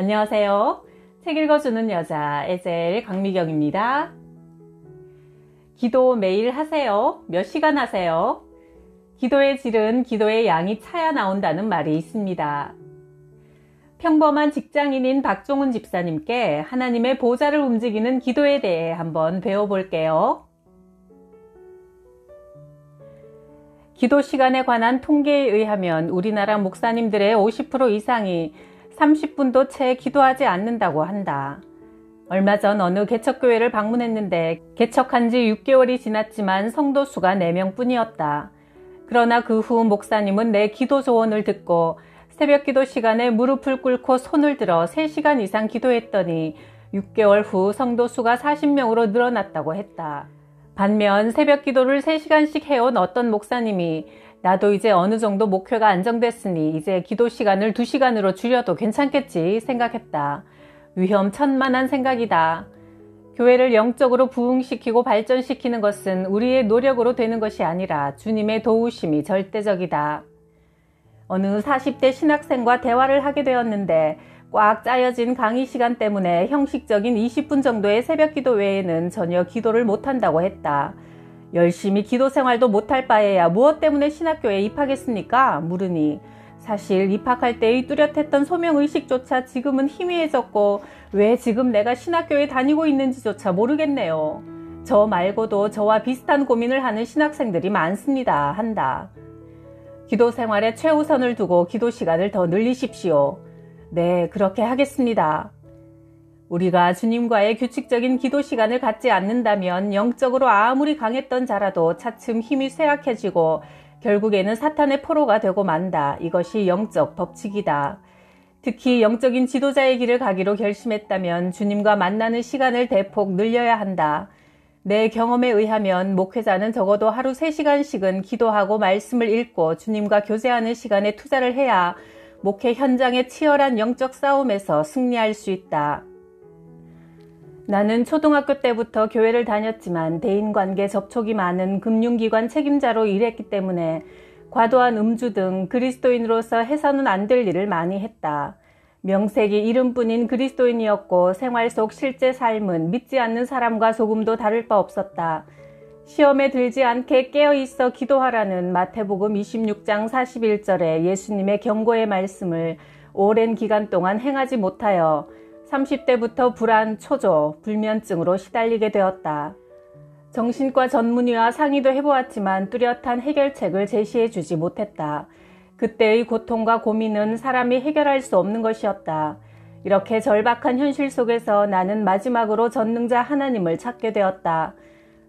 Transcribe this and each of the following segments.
안녕하세요. 책 읽어주는 여자 에젤 강미경입니다. 기도 매일 하세요? 몇 시간 하세요? 기도의 질은 기도의 양이 차야 나온다는 말이 있습니다. 평범한 직장인인 박종훈 집사님께 하나님의 보좌를 움직이는 기도에 대해 한번 배워볼게요. 기도 시간에 관한 통계에 의하면 우리나라 목사님들의 50% 이상이 30분도 채 기도하지 않는다고 한다. 얼마 전 어느 개척교회를 방문했는데 개척한 지 6개월이 지났지만 성도 수가 4명 뿐이었다. 그러나 그 후 목사님은 내 기도 조언을 듣고 새벽 기도 시간에 무릎을 꿇고 손을 들어 3시간 이상 기도했더니 6개월 후 성도 수가 40명으로 늘어났다고 했다. 반면 새벽 기도를 3시간씩 해온 어떤 목사님이 나도 이제 어느 정도 목표가 안정됐으니 이제 기도 시간을 2시간으로 줄여도 괜찮겠지 생각했다. 위험천만한 생각이다. 교회를 영적으로 부흥시키고 발전시키는 것은 우리의 노력으로 되는 것이 아니라 주님의 도우심이 절대적이다. 어느 40대 신학생과 대화를 하게 되었는데 꽉 짜여진 강의 시간 때문에 형식적인 20분 정도의 새벽 기도 외에는 전혀 기도를 못한다고 했다. 열심히 기도 생활도 못할 바에야 무엇 때문에 신학교에 입학했습니까? 물으니 사실 입학할 때의 뚜렷했던 소명의식조차 지금은 희미해졌고 왜 지금 내가 신학교에 다니고 있는지조차 모르겠네요. 저 말고도 저와 비슷한 고민을 하는 신학생들이 많습니다. 한다. 기도 생활에 최우선을 두고 기도 시간을 더 늘리십시오. 네, 그렇게 하겠습니다. 우리가 주님과의 규칙적인 기도 시간을 갖지 않는다면 영적으로 아무리 강했던 자라도 차츰 힘이 쇠약해지고 결국에는 사탄의 포로가 되고 만다. 이것이 영적 법칙이다. 특히 영적인 지도자의 길을 가기로 결심했다면 주님과 만나는 시간을 대폭 늘려야 한다. 내 경험에 의하면 목회자는 적어도 하루 3시간씩은 기도하고 말씀을 읽고 주님과 교제하는 시간에 투자를 해야 목회 현장의 치열한 영적 싸움에서 승리할 수 있다. 나는 초등학교 때부터 교회를 다녔지만 대인관계 접촉이 많은 금융기관 책임자로 일했기 때문에 과도한 음주 등 그리스도인으로서 해서는 안 될 일을 많이 했다. 명색이 이름뿐인 그리스도인이었고 생활 속 실제 삶은 믿지 않는 사람과 조금도 다를 바 없었다. 시험에 들지 않게 깨어있어 기도하라는 마태복음 26장 41절의 예수님의 경고의 말씀을 오랜 기간 동안 행하지 못하여 30대부터 불안, 초조, 불면증으로 시달리게 되었다. 정신과 전문의와 상의도 해보았지만 뚜렷한 해결책을 제시해주지 못했다. 그때의 고통과 고민은 사람이 해결할 수 없는 것이었다. 이렇게 절박한 현실 속에서 나는 마지막으로 전능자 하나님을 찾게 되었다.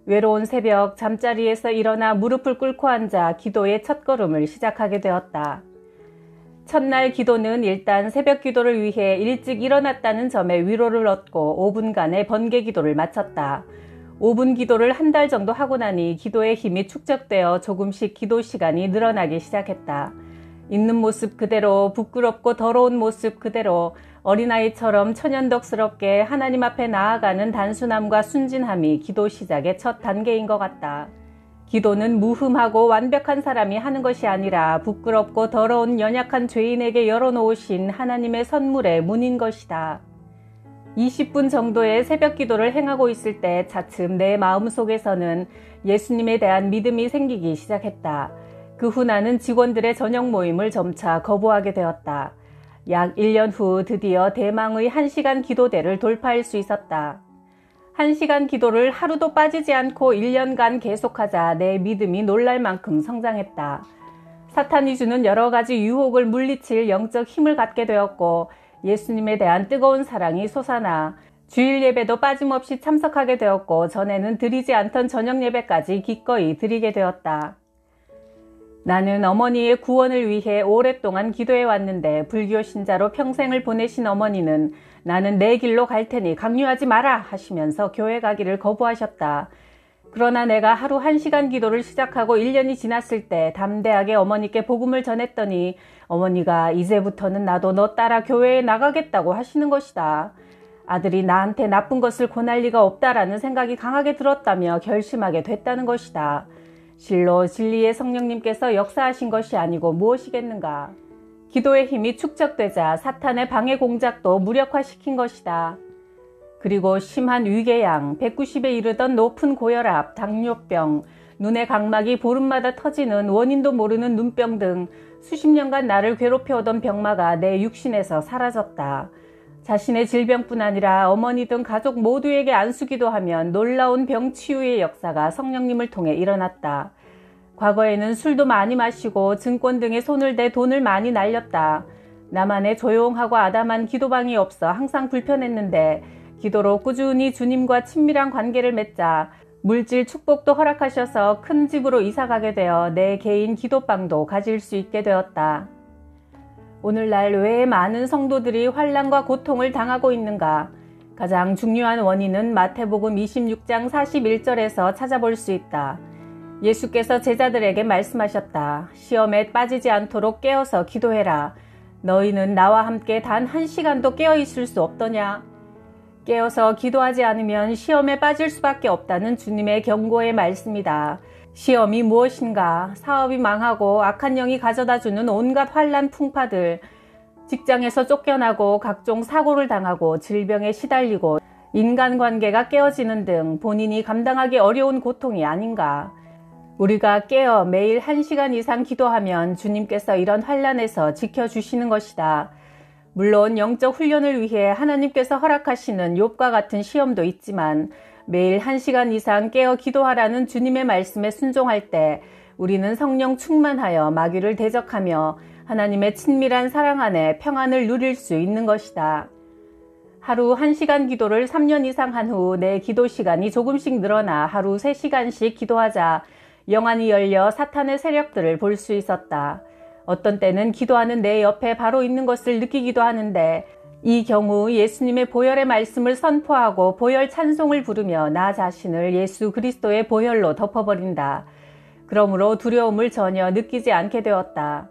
외로운 새벽 잠자리에서 일어나 무릎을 꿇고 앉아 기도의 첫걸음을 시작하게 되었다. 첫날 기도는 일단 새벽 기도를 위해 일찍 일어났다는 점에 위로를 얻고 5분간의 번개 기도를 마쳤다. 5분 기도를 한 달 정도 하고 나니 기도의 힘이 축적되어 조금씩 기도 시간이 늘어나기 시작했다. 있는 모습 그대로, 부끄럽고 더러운 모습 그대로 어린아이처럼 천연덕스럽게 하나님 앞에 나아가는 단순함과 순진함이 기도 시작의 첫 단계인 것 같다. 기도는 무흠하고 완벽한 사람이 하는 것이 아니라 부끄럽고 더러운 연약한 죄인에게 열어놓으신 하나님의 선물의 문인 것이다. 20분 정도의 새벽 기도를 행하고 있을 때 차츰 내 마음속에서는 예수님에 대한 믿음이 생기기 시작했다. 그 후 나는 직원들의 저녁 모임을 점차 거부하게 되었다. 약 1년 후 드디어 대망의 1시간 기도대를 돌파할 수 있었다. 1시간 기도를 하루도 빠지지 않고 1년간 계속하자 내 믿음이 놀랄 만큼 성장했다. 사탄이 주는 여러 가지 유혹을 물리칠 영적 힘을 갖게 되었고 예수님에 대한 뜨거운 사랑이 솟아나 주일 예배도 빠짐없이 참석하게 되었고 전에는 드리지 않던 저녁 예배까지 기꺼이 드리게 되었다. 나는 어머니의 구원을 위해 오랫동안 기도해 왔는데 불교 신자로 평생을 보내신 어머니는 나는 내 길로 갈 테니 강요하지 마라 하시면서 교회 가기를 거부하셨다. 그러나 내가 하루 1시간 기도를 시작하고 1년이 지났을 때 담대하게 어머니께 복음을 전했더니 어머니가 이제부터는 나도 너 따라 교회에 나가겠다고 하시는 것이다. 아들이 나한테 나쁜 것을 권할 리가 없다라는 생각이 강하게 들었다며 결심하게 됐다는 것이다. 실로 진리의 성령님께서 역사하신 것이 아니고 무엇이겠는가. 기도의 힘이 축적되자 사탄의 방해 공작도 무력화시킨 것이다. 그리고 심한 위궤양, 190에 이르던 높은 고혈압, 당뇨병, 눈의 각막이 보름마다 터지는 원인도 모르는 눈병 등 수십 년간 나를 괴롭혀오던 병마가 내 육신에서 사라졌다. 자신의 질병뿐 아니라 어머니 등 가족 모두에게 안수기도 하면 놀라운 병치유의 역사가 성령님을 통해 일어났다. 과거에는 술도 많이 마시고 증권 등에 손을 대 돈을 많이 날렸다. 나만의 조용하고 아담한 기도방이 없어 항상 불편했는데 기도로 꾸준히 주님과 친밀한 관계를 맺자 물질 축복도 허락하셔서 큰 집으로 이사가게 되어 내 개인 기도방도 가질 수 있게 되었다. 오늘날 왜 많은 성도들이 환난과 고통을 당하고 있는가? 가장 중요한 원인은 마태복음 26장 41절에서 찾아볼 수 있다. 예수께서 제자들에게 말씀하셨다. 시험에 빠지지 않도록 깨어서 기도해라. 너희는 나와 함께 단 1시간도 깨어 있을 수 없더냐? 깨어서 기도하지 않으면 시험에 빠질 수밖에 없다는 주님의 경고의 말씀이다. 시험이 무엇인가? 사업이 망하고 악한 영이 가져다주는 온갖 환난 풍파들, 직장에서 쫓겨나고 각종 사고를 당하고 질병에 시달리고 인간관계가 깨어지는 등 본인이 감당하기 어려운 고통이 아닌가? 우리가 깨어 매일 1시간 이상 기도하면 주님께서 이런 환난에서 지켜주시는 것이다. 물론 영적 훈련을 위해 하나님께서 허락하시는 욥과 같은 시험도 있지만 매일 1시간 이상 깨어 기도하라는 주님의 말씀에 순종할 때 우리는 성령 충만하여 마귀를 대적하며 하나님의 친밀한 사랑 안에 평안을 누릴 수 있는 것이다. 하루 1시간 기도를 3년 이상 한 후 내 기도 시간이 조금씩 늘어나 하루 3시간씩 기도하자 영안이 열려 사탄의 세력들을 볼 수 있었다. 어떤 때는 기도하는 내 옆에 바로 있는 것을 느끼기도 하는데 이 경우 예수님의 보혈의 말씀을 선포하고 보혈 찬송을 부르며 나 자신을 예수 그리스도의 보혈로 덮어버린다. 그러므로 두려움을 전혀 느끼지 않게 되었다.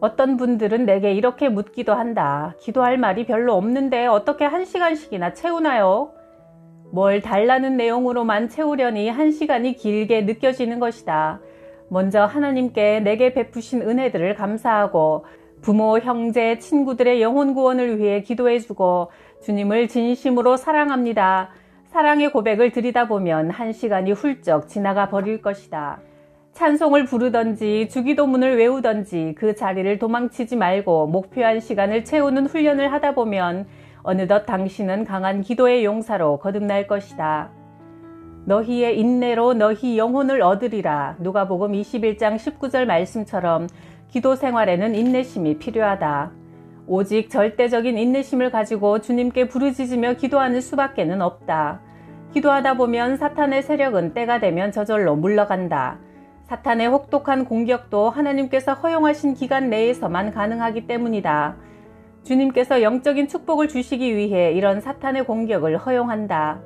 어떤 분들은 내게 이렇게 묻기도 한다. 기도할 말이 별로 없는데 어떻게 1시간씩이나 채우나요? 뭘 달라는 내용으로만 채우려니 1시간이 길게 느껴지는 것이다. 먼저 하나님께 내게 베푸신 은혜들을 감사하고 부모, 형제, 친구들의 영혼 구원을 위해 기도해주고 주님을 진심으로 사랑합니다. 사랑의 고백을 드리다 보면 1시간이 훌쩍 지나가 버릴 것이다. 찬송을 부르던지 주기도문을 외우던지 그 자리를 도망치지 말고 목표한 시간을 채우는 훈련을 하다 보면 어느덧 당신은 강한 기도의 용사로 거듭날 것이다. 너희의 인내로 너희 영혼을 얻으리라. 누가복음 21장 19절 말씀처럼 기도 생활에는 인내심이 필요하다. 오직 절대적인 인내심을 가지고 주님께 부르짖으며 기도하는 수밖에는 없다. 기도하다 보면 사탄의 세력은 때가 되면 저절로 물러간다. 사탄의 혹독한 공격도 하나님께서 허용하신 기간 내에서만 가능하기 때문이다. 주님께서 영적인 축복을 주시기 위해 이런 사탄의 공격을 허용한다.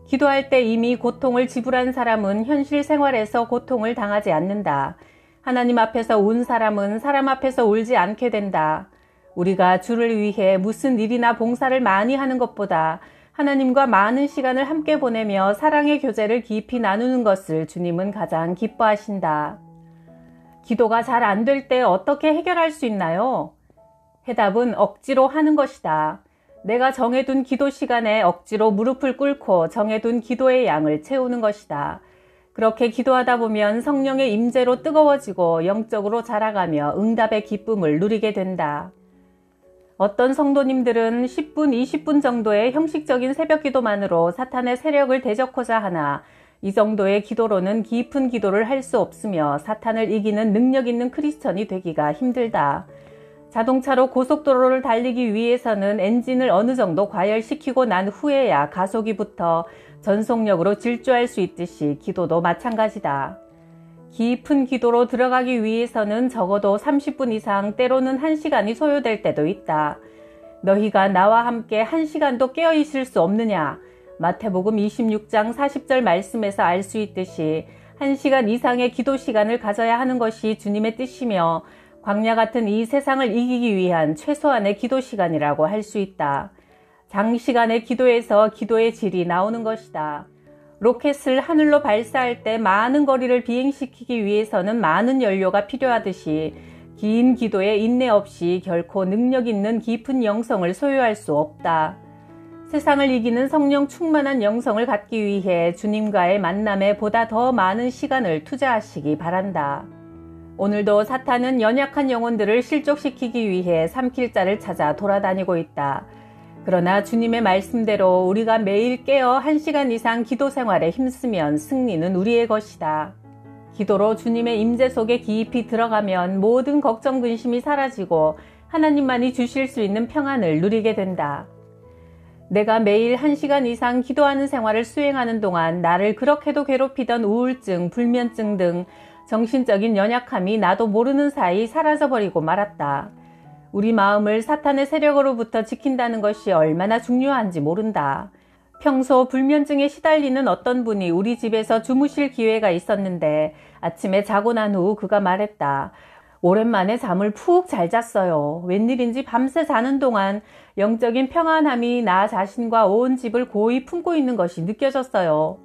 기도할 때 이미 고통을 지불한 사람은 현실 생활에서 고통을 당하지 않는다. 하나님 앞에서 운 사람은 사람 앞에서 울지 않게 된다. 우리가 주를 위해 무슨 일이나 봉사를 많이 하는 것보다 하나님과 많은 시간을 함께 보내며 사랑의 교제를 깊이 나누는 것을 주님은 가장 기뻐하신다. 기도가 잘 안 될 때 어떻게 해결할 수 있나요? 해답은 억지로 하는 것이다. 내가 정해둔 기도 시간에 억지로 무릎을 꿇고 정해둔 기도의 양을 채우는 것이다. 그렇게 기도하다 보면 성령의 임재로 뜨거워지고 영적으로 자라가며 응답의 기쁨을 누리게 된다. 어떤 성도님들은 10분, 20분 정도의 형식적인 새벽 기도만으로 사탄의 세력을 대적하고자 하나 이 정도의 기도로는 깊은 기도를 할 수 없으며 사탄을 이기는 능력 있는 크리스천이 되기가 힘들다. 자동차로 고속도로를 달리기 위해서는 엔진을 어느 정도 과열시키고 난 후에야 가속이 붙어 전속력으로 질주할 수 있듯이 기도도 마찬가지다. 깊은 기도로 들어가기 위해서는 적어도 30분 이상 때로는 1시간이 소요될 때도 있다. 너희가 나와 함께 1시간도 깨어 있을 수 없느냐? 마태복음 26장 40절 말씀에서 알 수 있듯이 1시간 이상의 기도 시간을 가져야 하는 것이 주님의 뜻이며 광야 같은 이 세상을 이기기 위한 최소한의 기도 시간이라고 할 수 있다. 장시간의 기도에서 기도의 질이 나오는 것이다. 로켓을 하늘로 발사할 때 많은 거리를 비행시키기 위해서는 많은 연료가 필요하듯이 긴 기도에 인내 없이 결코 능력 있는 깊은 영성을 소유할 수 없다. 세상을 이기는 성령 충만한 영성을 갖기 위해 주님과의 만남에 보다 더 많은 시간을 투자하시기 바란다. 오늘도 사탄은 연약한 영혼들을 실족시키기 위해 삼킬 자를 찾아 돌아다니고 있다. 그러나 주님의 말씀대로 우리가 매일 깨어 1시간 이상 기도 생활에 힘쓰면 승리는 우리의 것이다. 기도로 주님의 임재 속에 깊이 들어가면 모든 걱정 근심이 사라지고 하나님만이 주실 수 있는 평안을 누리게 된다. 내가 매일 1시간 이상 기도하는 생활을 수행하는 동안 나를 그렇게도 괴롭히던 우울증, 불면증 등 정신적인 연약함이 나도 모르는 사이 사라져버리고 말았다. 우리 마음을 사탄의 세력으로부터 지킨다는 것이 얼마나 중요한지 모른다. 평소 불면증에 시달리는 어떤 분이 우리 집에서 주무실 기회가 있었는데 아침에 자고 난 후 그가 말했다. 오랜만에 잠을 푹 잘 잤어요. 웬일인지 밤새 자는 동안 영적인 평안함이 나 자신과 온 집을 고이 품고 있는 것이 느껴졌어요.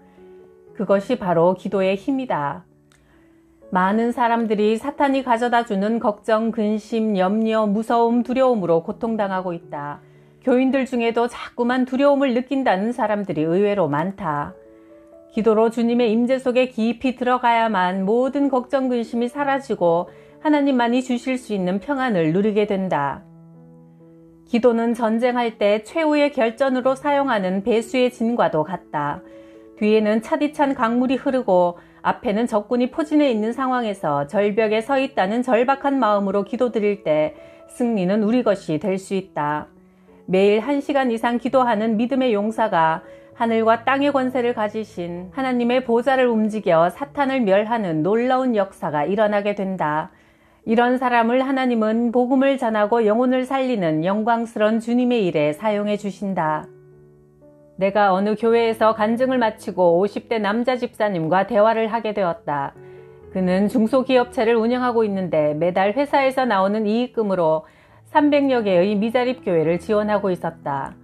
그것이 바로 기도의 힘이다. 많은 사람들이 사탄이 가져다주는 걱정, 근심, 염려, 무서움, 두려움으로 고통당하고 있다. 교인들 중에도 자꾸만 두려움을 느낀다는 사람들이 의외로 많다. 기도로 주님의 임재 속에 깊이 들어가야만 모든 걱정, 근심이 사라지고 하나님만이 주실 수 있는 평안을 누리게 된다. 기도는 전쟁할 때 최후의 결전으로 사용하는 배수의 진과도 같다. 뒤에는 차디찬 강물이 흐르고 앞에는 적군이 포진해 있는 상황에서 절벽에 서 있다는 절박한 마음으로 기도드릴 때 승리는 우리 것이 될 수 있다. 매일 1시간 이상 기도하는 믿음의 용사가 하늘과 땅의 권세를 가지신 하나님의 보좌를 움직여 사탄을 멸하는 놀라운 역사가 일어나게 된다. 이런 사람을 하나님은 복음을 전하고 영혼을 살리는 영광스러운 주님의 일에 사용해 주신다. 내가 어느 교회에서 간증을 마치고 50대 남자 집사님과 대화를 하게 되었다. 그는 중소기업체를 운영하고 있는데 매달 회사에서 나오는 이익금으로 300여 개의 미자립 교회를 지원하고 있었다.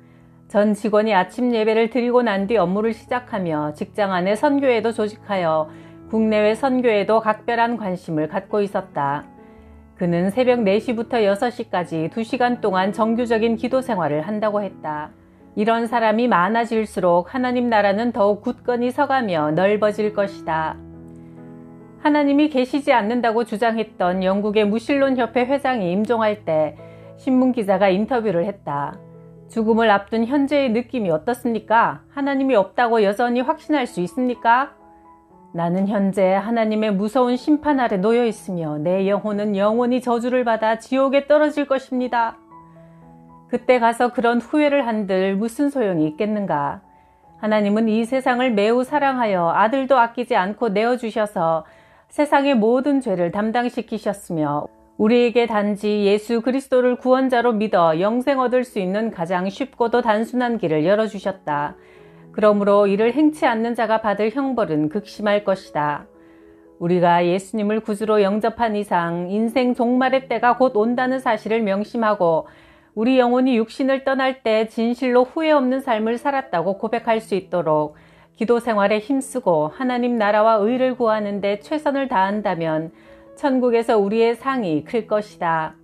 전 직원이 아침 예배를 드리고 난 뒤 업무를 시작하며 직장 안에 선교회도 조직하여 국내외 선교에도 각별한 관심을 갖고 있었다. 그는 새벽 4시부터 6시까지 2시간 동안 정규적인 기도 생활을 한다고 했다. 이런 사람이 많아질수록 하나님 나라는 더욱 굳건히 서가며 넓어질 것이다. 하나님이 계시지 않는다고 주장했던 영국의 무신론협회 회장이 임종할 때 신문기자가 인터뷰를 했다. 죽음을 앞둔 현재의 느낌이 어떻습니까? 하나님이 없다고 여전히 확신할 수 있습니까? 나는 현재 하나님의 무서운 심판 아래 놓여 있으며 내 영혼은 영원히 저주를 받아 지옥에 떨어질 것입니다. 그때 가서 그런 후회를 한들 무슨 소용이 있겠는가? 하나님은 이 세상을 매우 사랑하여 아들도 아끼지 않고 내어주셔서 세상의 모든 죄를 담당시키셨으며 우리에게 단지 예수 그리스도를 구원자로 믿어 영생 얻을 수 있는 가장 쉽고도 단순한 길을 열어주셨다. 그러므로 이를 행치 않는 자가 받을 형벌은 극심할 것이다. 우리가 예수님을 구주로 영접한 이상 인생 종말의 때가 곧 온다는 사실을 명심하고 우리 영혼이 육신을 떠날 때 진실로 후회 없는 삶을 살았다고 고백할 수 있도록 기도 생활에 힘쓰고 하나님 나라와 의를 구하는 데 최선을 다한다면 천국에서 우리의 상이 클 것이다.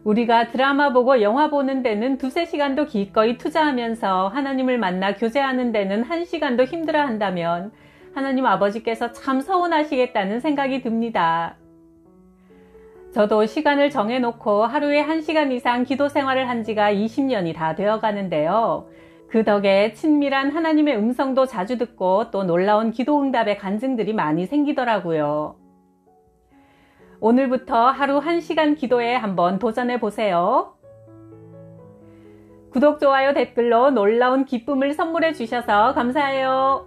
우리가 드라마 보고 영화 보는 데는 2-3시간도 기꺼이 투자하면서 하나님을 만나 교제하는 데는 1시간도 힘들어 한다면 하나님 아버지께서 참 서운하시겠다는 생각이 듭니다. 저도 시간을 정해놓고 하루에 1시간 이상 기도 생활을 한 지가 20년이 다 되어 가는데요. 그 덕에 친밀한 하나님의 음성도 자주 듣고 또 놀라운 기도 응답의 간증들이 많이 생기더라고요. 오늘부터 하루 1시간 기도에 한번 도전해 보세요. 구독, 좋아요, 댓글로 놀라운 기쁨을 선물해 주셔서 감사해요.